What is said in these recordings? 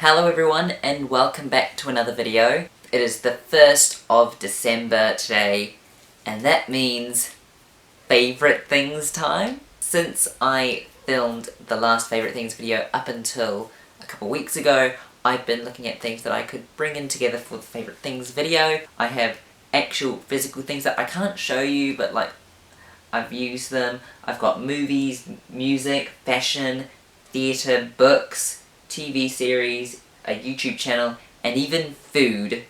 Hello everyone and welcome back to another video. It is the 1st of December today and that means favourite things time. Since I filmed the last favourite things video up until a couple weeks ago, I've been looking at things that I could bring in together for the favourite things video. I have actual physical things that I can't show you, but like I've used them. I've got movies, music, fashion, theatre, books, TV series, a YouTube channel, and even food.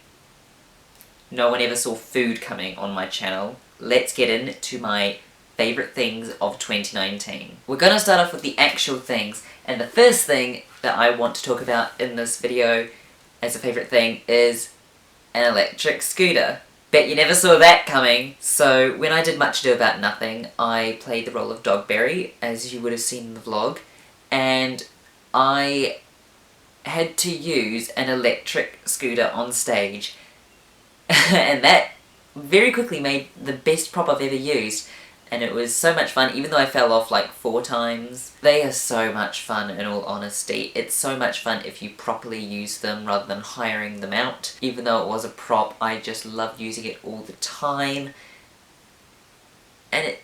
No one ever saw food coming on my channel. Let's get into my favourite things of 2019. We're gonna start off with the actual things, and the first thing that I want to talk about in this video as a favourite thing is an electric scooter. Bet you never saw that coming. So when I did Much Ado About Nothing, I played the role of Dogberry, as you would have seen in the vlog, and I had to use an electric scooter on stage and that very quickly made the best prop I've ever used, and it was so much fun even though I fell off like 4 times. They are so much fun, in all honesty. It's so much fun if you properly use them rather than hiring them out. Even though it was a prop, I just loved using it all the time, and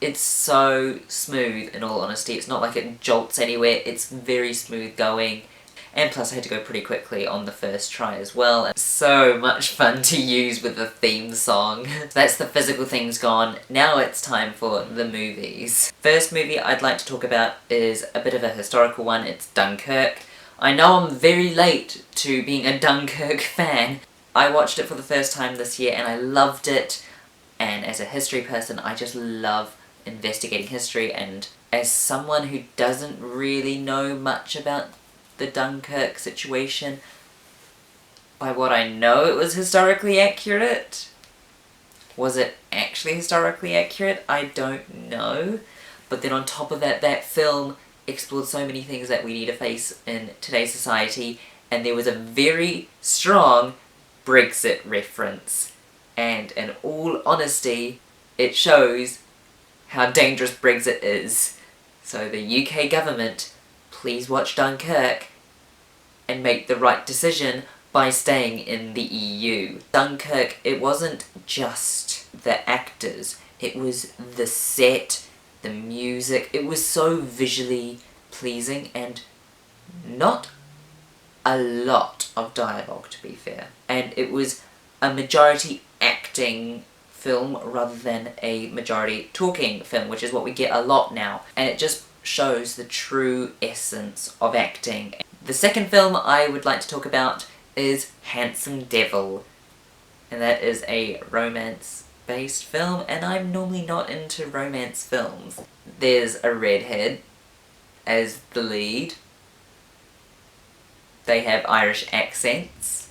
it's so smooth, in all honesty. It's not like it jolts anywhere, it's very smooth going. And plus I had to go pretty quickly on the first try as well. And so much fun to use with the theme song. So that's the physical things gone. Now it's time for the movies. First movie I'd like to talk about is a bit of a historical one. It's Dunkirk. I know I'm very late to being a Dunkirk fan. I watched it for the first time this year and I loved it. And as a history person, I just love investigating history, and as someone who doesn't really know much about the Dunkirk situation, by what I know it was historically accurate. Was it actually historically accurate? I don't know. But then on top of that, that film explored so many things that we need to face in today's society, and there was a very strong Brexit reference. And in all honesty, it shows how dangerous Brexit is. So the UK government, please watch Dunkirk and make the right decision by staying in the EU. Dunkirk, it wasn't just the actors, it was the set, the music. It was so visually pleasing and not a lot of dialogue, to be fair. And it was a majority acting film rather than a majority talking film, which is what we get a lot now. And it just shows the true essence of acting. The second film I would like to talk about is Handsome Devil, and that is a romance-based film, and I'm normally not into romance films. There's a redhead as the lead. They have Irish accents,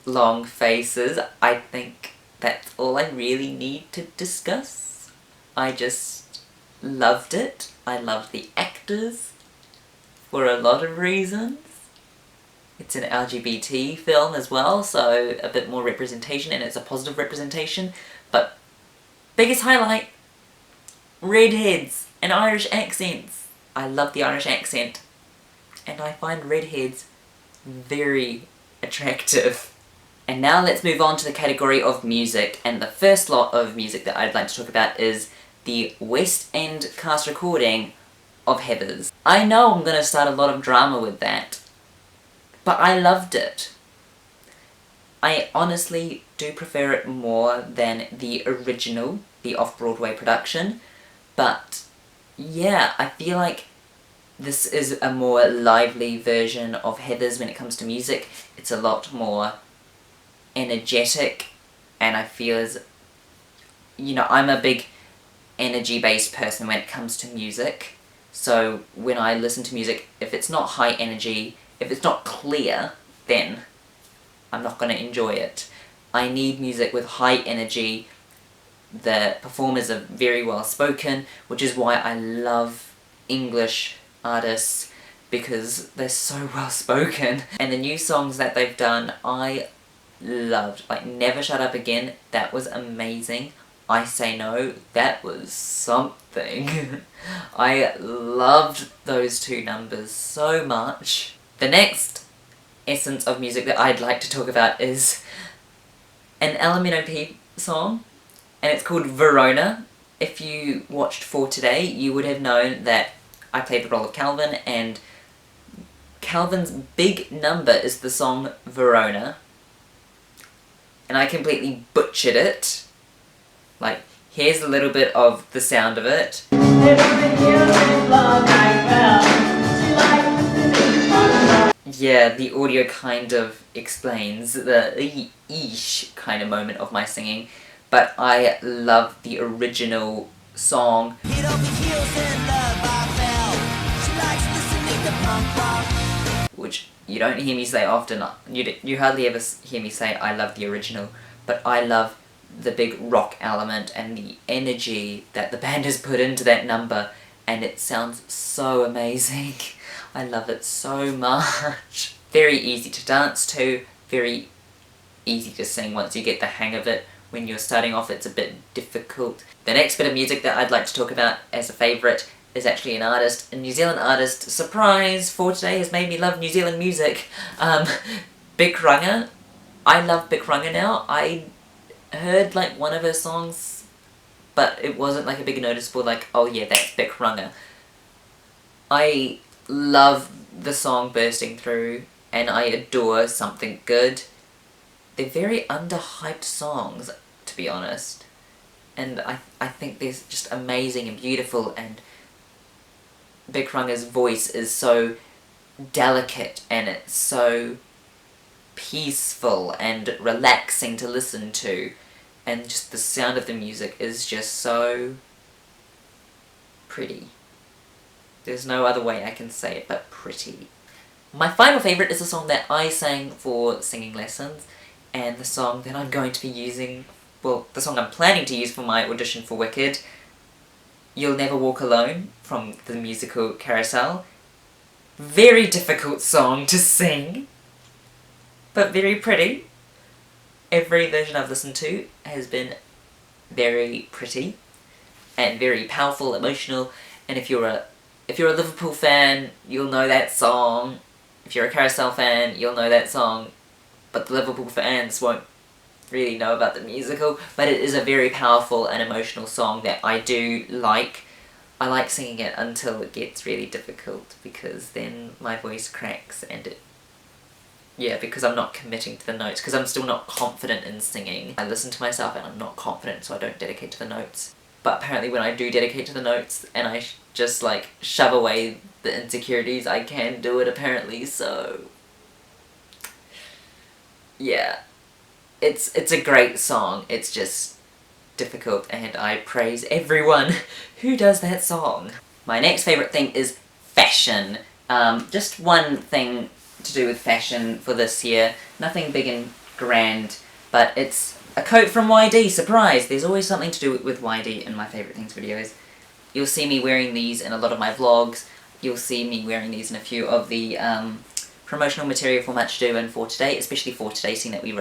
long faces. I think that's all I really need to discuss. I just loved it. I loved the actors for a lot of reasons. It's an LGBT film as well, so a bit more representation, and it's a positive representation. But biggest highlight, redheads and Irish accents. I love the Irish accent, and I find redheads very attractive. And now let's move on to the category of music, and the first lot of music that I'd like to talk about is the West End cast recording of Heathers. I know I'm going to start a lot of drama with that, but I loved it. I honestly do prefer it more than the original, the off-Broadway production, but yeah, I feel like this is a more lively version of Heathers when it comes to music. It's a lot more energetic, and I feel as, you know, I'm a big energy-based person when it comes to music. So when I listen to music, if it's not high energy, if it's not clear, then I'm not going to enjoy it. I need music with high energy. The performers are very well spoken, which is why I love English artists, because they're so well spoken. And the new songs that they've done, I loved. Like Never Shut Up Again, that was amazing. I Say No, that was something. I loved those two numbers so much. The next essence of music that I'd like to talk about is an LMNOP song, and it's called Verona. If you watched For Today, you would have known that I played the role of Calvin, and Calvin's big number is the song Verona. And I completely butchered it. Like, here's a little bit of the sound of it. Yeah, the audio kind of explains the eesh kind of moment of my singing, but I love the original song. Which you don't hear me say often. You hardly ever hear me say I love the original, but I love the big rock element and the energy that the band has put into that number, and it sounds so amazing. I love it so much. Very easy to dance to, very easy to sing once you get the hang of it. When you're starting off, it's a bit difficult. The next bit of music that I'd like to talk about as a favourite is actually an artist, a New Zealand artist. Surprise! For Today has made me love New Zealand music. Big Runga. I love Big Runga now. I heard like one of her songs, but it wasn't like a big noticeable like, oh yeah, that's Big Runga. I love the song Bursting Through, and I adore Something Good. They're very underhyped songs, to be honest. And I think they're just amazing and beautiful, and Big Runga's voice is so delicate, and it's so peaceful and relaxing to listen to, and just the sound of the music is just so pretty. There's no other way I can say it but pretty. My final favourite is a song that I sang for singing lessons, and the song that I'm going to be using, well, the song I'm planning to use for my audition for Wicked, You'll Never Walk Alone, from the musical Carousel. Very difficult song to sing, but very pretty. Every version I've listened to has been very pretty and very powerful, emotional, and if you're a Liverpool fan, you'll know that song. If you're a Carousel fan, you'll know that song, but the Liverpool fans won't really know about the musical, but it is a very powerful and emotional song that I do like. I like singing it until it gets really difficult, because then my voice cracks and it... Yeah, because I'm not committing to the notes, because I'm still not confident in singing. I listen to myself and I'm not confident, so I don't dedicate to the notes. But apparently when I do dedicate to the notes and I just like shove away the insecurities, I can do it apparently, so... Yeah. It's a great song, it's just difficult, and I praise everyone who does that song. My next favourite thing is fashion. Just one thing to do with fashion for this year. Nothing big and grand, but it's a coat from YD, surprise! There's always something to do with YD in my favourite things videos. You'll see me wearing these in a lot of my vlogs. You'll see me wearing these in a few of the promotional material for Much Ado and For Today, especially For Today, seeing that we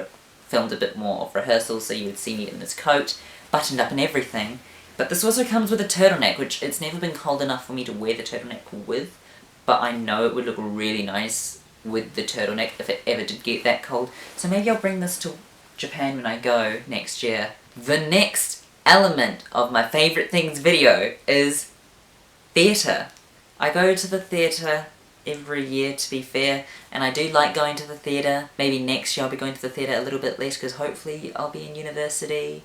filmed a bit more of rehearsals, so you would see me in this coat, buttoned up and everything. But this also comes with a turtleneck, which it's never been cold enough for me to wear the turtleneck with, but I know it would look really nice with the turtleneck if it ever did get that cold. So maybe I'll bring this to Japan when I go next year. The next element of my favourite things video is theatre. I go to the theatre every year, to be fair, and I do like going to the theatre. Maybe next year I'll be going to the theatre a little bit less, because hopefully I'll be in university,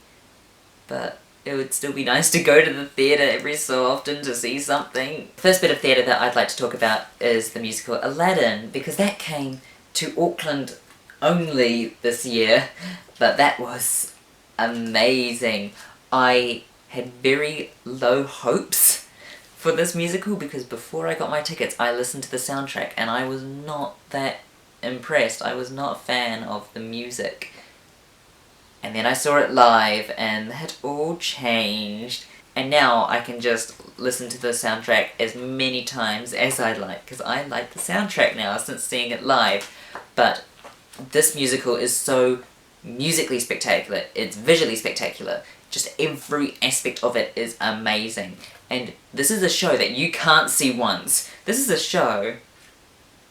but it would still be nice to go to the theatre every so often to see something. The first bit of theatre that I'd like to talk about is the musical Aladdin, because that came to Auckland only this year, but that was amazing. I had very low hopes for this musical, because before I got my tickets I listened to the soundtrack and I was not that impressed. I was not a fan of the music. And then I saw it live and that all changed. And now I can just listen to the soundtrack as many times as I like, because I like the soundtrack now since seeing it live. But this musical is so musically spectacular, it's visually spectacular, Just every aspect of it is amazing. And this is a show that you can't see once. This is a show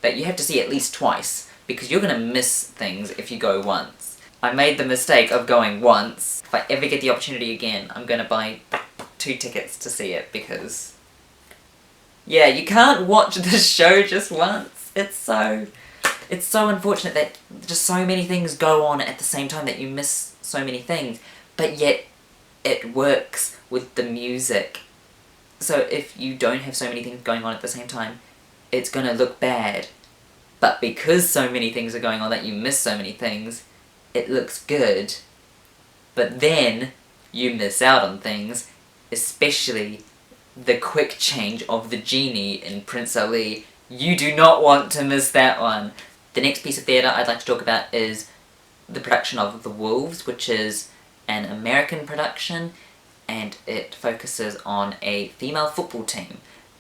that you have to see at least twice, because you're gonna miss things if you go once. I made the mistake of going once. If I ever get the opportunity again, I'm gonna buy 2 tickets to see it, because yeah, you can't watch this show just once. It's so unfortunate that just so many things go on at the same time that you miss so many things, but yet it works with the music. So if you don't have so many things going on at the same time, it's gonna look bad. But because so many things are going on that you miss so many things, it looks good. But then you miss out on things, especially the quick change of the genie in Prince Ali. You do not want to miss that one. The next piece of theatre I'd like to talk about is the production of The Wolves, which is an American production, and it focuses on a female football team,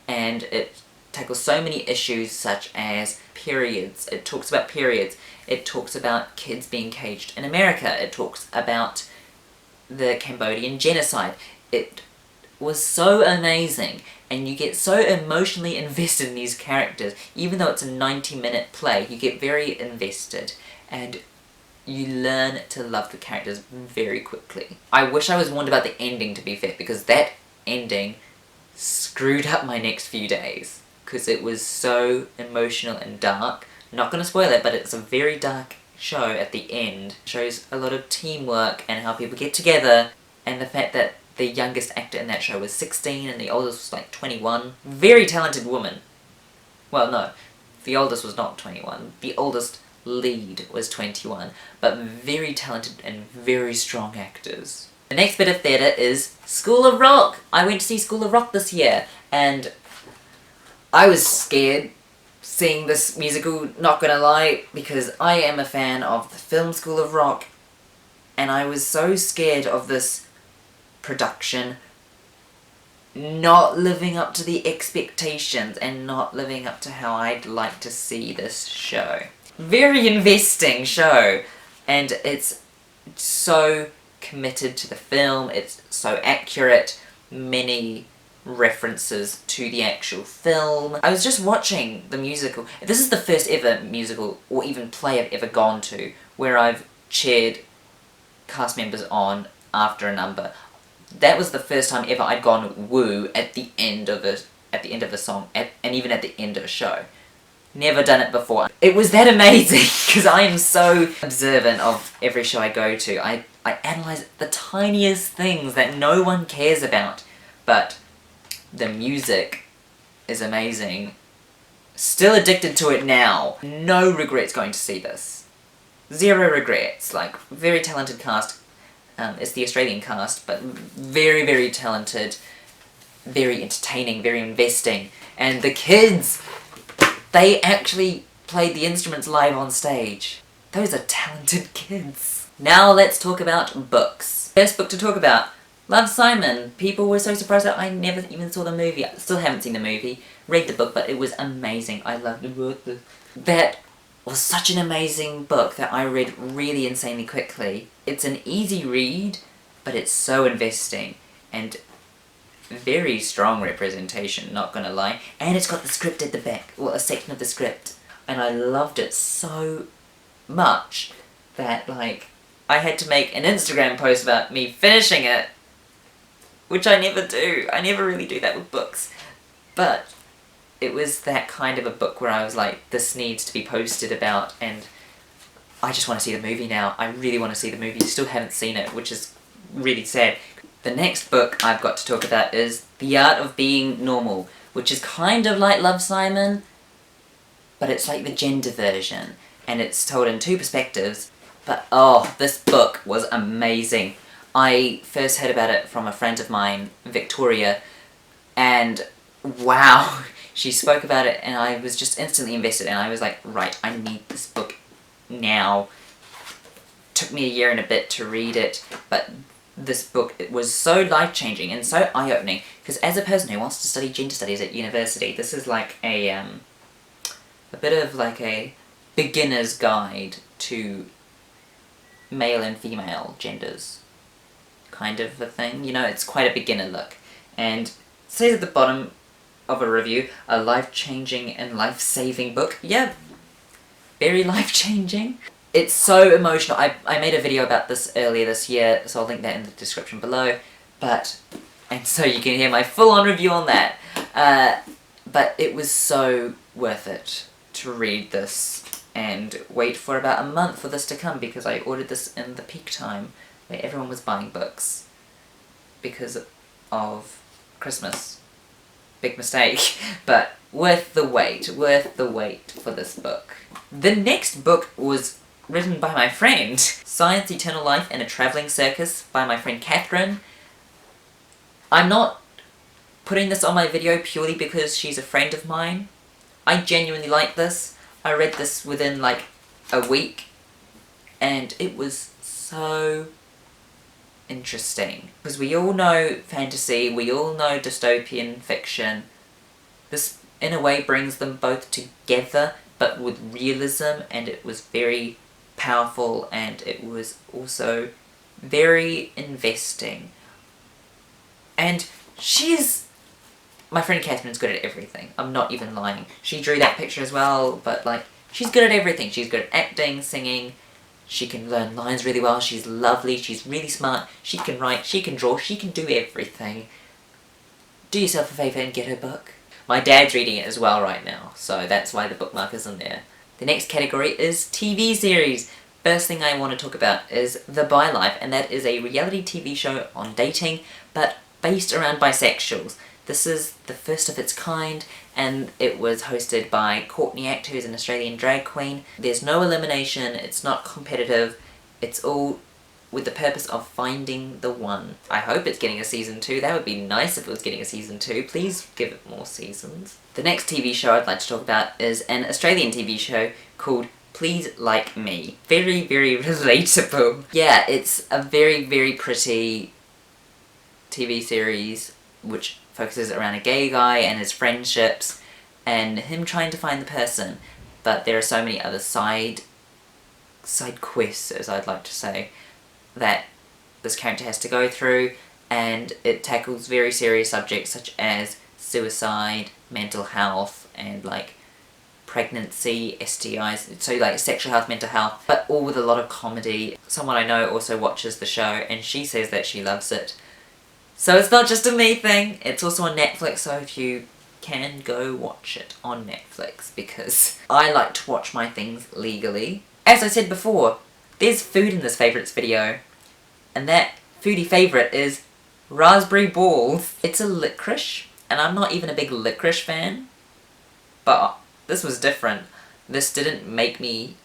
and it tackles so many issues such as periods. It talks about periods. It talks about kids being caged in America. It talks about the Cambodian genocide. It was so amazing, and you get so emotionally invested in these characters. Even though it's a 90-minute play, you get very invested, and you learn to love the characters very quickly. I wish I was warned about the ending, to be fair, because that ending screwed up my next few days, because it was so emotional and dark. I'm not going to spoil it, but it's a very dark show at the end. It shows a lot of teamwork and how people get together, and the fact that the youngest actor in that show was 16 and the oldest was like 21. Very talented woman. Well, no, the oldest was not 21. The oldest lead was 21, but very talented and very strong actors. The next bit of theatre is School of Rock. I went to see School of Rock this year, and I was scared seeing this musical, not gonna lie, because I am a fan of the film School of Rock, and I was so scared of this production not living up to the expectations and not living up to how I'd like to see this show. Very investing show, and it's so committed to the film, it's so accurate, many references to the actual film. I was just watching the musical. This is the first ever musical, or even play I've ever gone to, where I've cheered cast members on after a number. That was the first time ever I'd gone woo at the end of a song, and even at the end of a show. Never done it before. It was that amazing, because I am so observant of every show I go to. I analyse the tiniest things that no one cares about, but the music is amazing. Still addicted to it now. No regrets going to see this. Zero regrets. Like, very talented cast. It's the Australian cast, but very, very talented, very entertaining, very investing. And the kids, they actually played the instruments live on stage. Those are talented kids. Now let's talk about books. First book to talk about, Love, Simon. People were so surprised that I never even saw the movie. I still haven't seen the movie. Read the book, but it was amazing. I loved the book. That was such an amazing book that I read really insanely quickly. It's an easy read, but it's so investing, and very strong representation, not gonna lie. And it's got the script at the back, well, a section of the script, and I loved it so much that, like, I had to make an Instagram post about me finishing it, which I never do. I never really do that with books. But it was that kind of a book where I was like, this needs to be posted about, and I just want to see the movie now. I really want to see the movie. Still haven't seen it, which is really sad. The next book I've got to talk about is The Art of Being Normal, which is kind of like Love, Simon, but it's like the gender version, and it's told in 2 perspectives. But oh, this book was amazing. I first heard about it from a friend of mine, Victoria, and wow, she spoke about it and I was just instantly invested, and I was like, right, I need this book now. Took me a year and a bit to read it, but this book, it was so life-changing and so eye-opening, because as a person who wants to study gender studies at university, this is like a bit of like a beginner's guide to male and female genders. kind of a thing. You know, it's quite a beginner look. And it says at the bottom of a review, a life-changing and life-saving book. Yeah, very life-changing. It's so emotional. I made a video about this earlier this year, so I'll link that in the description below. And so you can hear my full-on review on that. But it was so worth it to read this and wait for about a month for this to come, because I ordered this in the peak time where everyone was buying books because of Christmas. Big mistake, but worth the wait for this book. The next book was written by my friend. Science, Eternal Life and a Travelling Circus by my friend Catherine. I'm not putting this on my video purely because she's a friend of mine. I genuinely like this. I read this within like a week and it was so interesting. Because we all know fantasy, we all know dystopian fiction. This in a way brings them both together but with realism, and it was very powerful and it was also very investing. And my friend Catherine's good at everything. I'm not even lying. She drew that picture as well, but like, she's good at everything. She's good at acting, singing, she can learn lines really well, she's lovely, she's really smart, she can write, she can draw, she can do everything. Do yourself a favour and get her book. My dad's reading it as well right now, so that's why the bookmark is in there. The next category is TV series. First thing I want to talk about is The Bi Life, and that is a reality TV show on dating, but based around bisexuals. This is the first of its kind, and it was hosted by Courtney Act, who's an Australian drag queen. There's no elimination, it's not competitive, it's all with the purpose of finding the one. I hope it's getting a season 2, that would be nice if it was getting a season 2, please give it more seasons. The next TV show I'd like to talk about is an Australian TV show called Please Like Me. Very, very relatable. Yeah, it's a very, very pretty TV series which focuses around a gay guy and his friendships and him trying to find the person, but there are so many other side quests, as I'd like to say, that this character has to go through, and it tackles very serious subjects such as suicide, mental health, and like pregnancy, STIs, so like sexual health, mental health, but all with a lot of comedy. Someone I know also watches the show and she says that she loves it. So it's not just a me thing, it's also on Netflix, so if you can, go watch it on Netflix, because I like to watch my things legally. As I said before, there's food in this favourites video, and that foodie favourite is raspberry balls. It's a licorice, and I'm not even a big licorice fan, but this was different. This didn't make me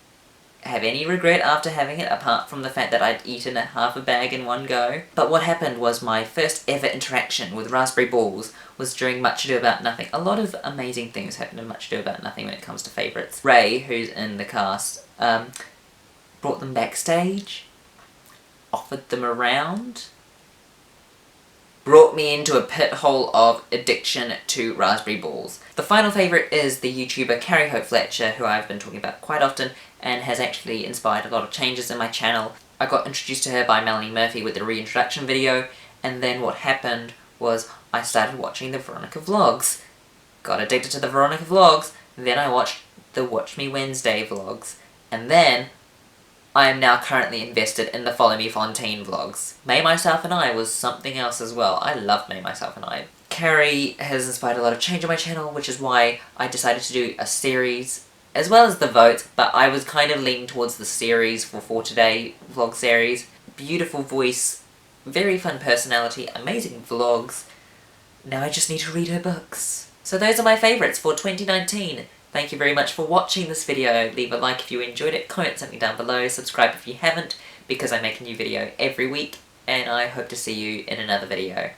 have any regret after having it, apart from the fact that I'd eaten half a bag in one go. But what happened was my first ever interaction with raspberry balls was during Much Ado About Nothing. A lot of amazing things happen in Much Ado About Nothing when it comes to favourites. Ray, who's in the cast, brought them backstage, offered them around, brought me into a pit hole of addiction to raspberry balls. The final favourite is the YouTuber Carrie Hope Fletcher, who I've been talking about quite often and has actually inspired a lot of changes in my channel. I got introduced to her by Melanie Murphy with the reintroduction video, and then what happened was I started watching the Veronica vlogs. Got addicted to the Veronica vlogs, then I watched the Watch Me Wednesday vlogs, and then I am now currently invested in the Follow Me Fontaine vlogs. May Myself and I was something else as well. I love May Myself and I. Carrie has inspired a lot of change on my channel, which is why I decided to do a series, as well as the votes, but I was kind of leaning towards the series for Today vlog series. Beautiful voice, very fun personality, amazing vlogs. Now I just need to read her books. So those are my favourites for 2019. Thank you very much for watching this video. Leave a like if you enjoyed it, comment something down below, subscribe if you haven't, because I make a new video every week, and I hope to see you in another video.